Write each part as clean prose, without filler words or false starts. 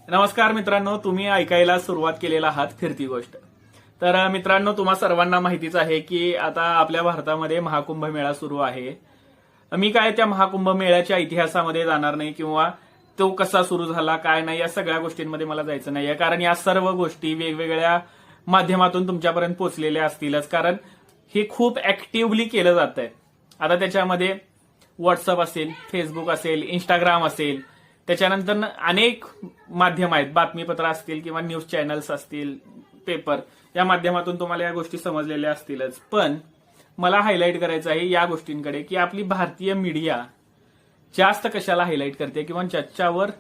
नमस्कार मित्रांनो, तुम्ही ऐकायला सुरुवात केलेला आहात फिरती गोष्ट. तर मित्रांनो, तुम्हा सर्वांना माहितीच आहे की आता आपल्या भारतामध्ये महाकुंभ मेळा सुरू आहे. मी काय त्या महाकुंभ मेळ्याच्या इतिहासामध्ये जाणार नाही किंवा तो कसा सुरू झाला काय नाही या सगळ्या गोष्टींमध्ये मला जायचं नाहीये, कारण या सर्व गोष्टी वेगवेगळ्या माध्यमातून तुमच्यापर्यंत पोहोचलेल्या असतीलच, कारण हे खूप ऍक्टिव्हली केलं जात आहे. आता त्याच्यामध्ये व्हॉट्सअप असेल, फेसबुक असेल, इंस्टाग्राम असेल, त्याच्यानंतर अनेक माध्यम आहेत, बातमीपत्र असतील किंवा न्यूज चॅनल्स असतील, पेपर, या माध्यमातून तुम्हाला या गोष्टी समजलेल्या असतीलच. पण मला हायलाईट करायचं आहे या गोष्टींकडे की आपली भारतीय मीडिया जास्त कशाला हायलाईट करते किंवा ज्याच्यावर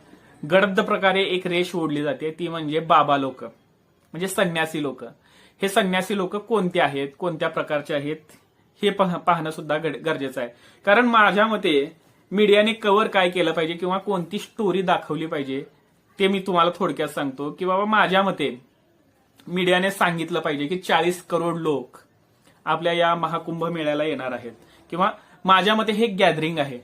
गडद प्रकारे एक रेष ओढली जाते ती म्हणजे बाबा लोक, म्हणजे संन्यासी लोक. हे संन्यासी लोक कोणते आहेत, कोणत्या प्रकारचे आहेत हे पाहणं सुद्धा गरजेचं आहे. कारण माझ्या मते मीडियाने कव्हर काय केलं पाहिजे किंवा कोणती स्टोरी दाखवली पाहिजे ते मी तुम्हाला थोडक्यात सांगतो. की बाबा माझ्या मते मीडियाने सांगितलं पाहिजे की 40 करोड लोक आपल्या या महाकुंभ मेळ्याला येणार आहेत, किंवा माझ्या मते हे गॅदरिंग आहे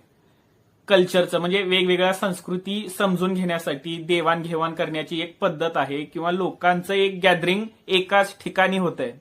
कल्चरचं, म्हणजे वेगवेगळ्या संस्कृती समजून घेण्यासाठी देवाणघेवाण करण्याची एक पद्धत आहे किंवा लोकांचं एक गॅदरिंग एकाच ठिकाणी होत आहे.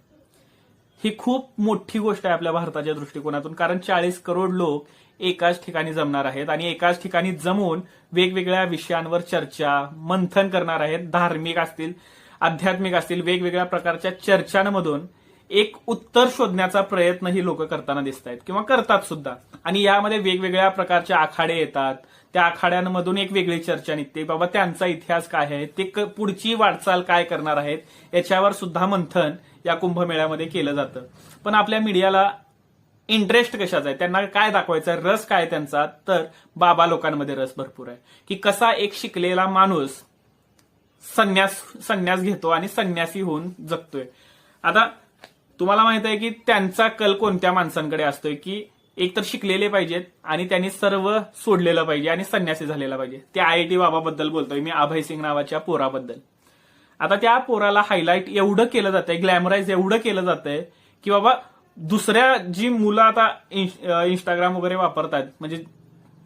ही खूप मोठी गोष्ट आहे आपल्या भारताच्या दृष्टिकोनातून, कारण 40 करोड लोक एकाच ठिकाणी जमणार आहेत आणि एकाच ठिकाणी जमून वेगवेगळ्या विषयांवर चर्चा मंथन करणार आहेत. धार्मिक असतील, आध्यात्मिक असतील, वेगवेगळ्या प्रकारच्या चर्चांमधून एक उत्तर शोधण्याचा प्रयत्न ही लोक करताना दिसत आहेत किंवा करतात सुद्धा. आणि यामध्ये वेगवेगळ्या प्रकारचे आखाडे येतात, त्या आखाड्यांमधून एक वेगळी चर्चा निघते. बाबा त्यांचा इतिहास काय आहे, ते पुढची वाटचाल काय करणार आहेत, याच्यावर सुद्धा मंथन या कुंभमेळ्यामध्ये केलं जातं. पण आपल्या मीडियाला इंटरेस्ट कशाचा आहे, त्यांना काय दाखवायचा आहे, रस काय त्यांचा, तर बाबा लोकांमध्ये रस भरपूर आहे. की कसा एक शिकलेला माणूस संन्यास घेतो आणि संन्यासी होऊन जगतोय. आता तुम्हाला माहित आहे की त्यांचा कल कोणत्या माणसांकडे असतोय, की एकतर शिकलेले पाहिजेत आणि त्यांनी सर्व सोडलेलं पाहिजे आणि संन्यासी झालेला पाहिजे. त्या IIT बाबाबद्दल बोलतोय मी, अभय सिंग नावाच्या पोराबद्दल. आता त्या पोराला हायलाईट एवढं केलं जातंय, ग्लॅमराईज एवढं केलं जातंय की बाबा दुसऱ्या जी मुलं आता इंस्टाग्राम वगैरे वापरतात, म्हणजे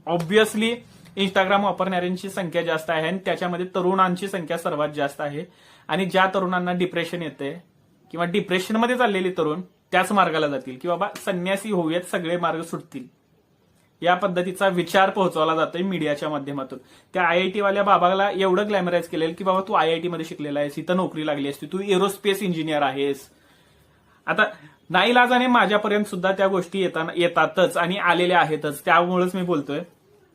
ऑब्व्हियसली इंस्टाग्राम वापरणाऱ्यांची संख्या जास्त आहे आणि त्याच्यामध्ये तरुणांची संख्या सर्वात जास्त आहे. आणि ज्या तरुणांना डिप्रेशन येते किंवा डिप्रेशनमध्ये चाललेले तरुण त्याच मार्गाला जातील की बाबा संन्यासी होऊयात, सगळे मार्ग सुटतील, या पद्धतीचा विचार पोहोचवला जातोय मीडियाच्या माध्यमातून. त्या IIT वाल्या बाबाला एवढं ग्लॅमराईज केलेलं की बाबा तू IIT मध्ये शिकलेला आहेस, इथं नोकरी लागली असती, तू एरोस्पेस इंजिनियर आहेस. आता नाईलाजाने माझ्यापर्यंत सुद्धा त्या गोष्टी येतातच आणि आलेल्या आहेतच, त्यामुळेच मी बोलतोय.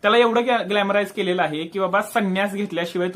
त्याला एवढं ग्लॅमराईज केलेलं आहे की बाबा संन्यास घेतल्याशिवाय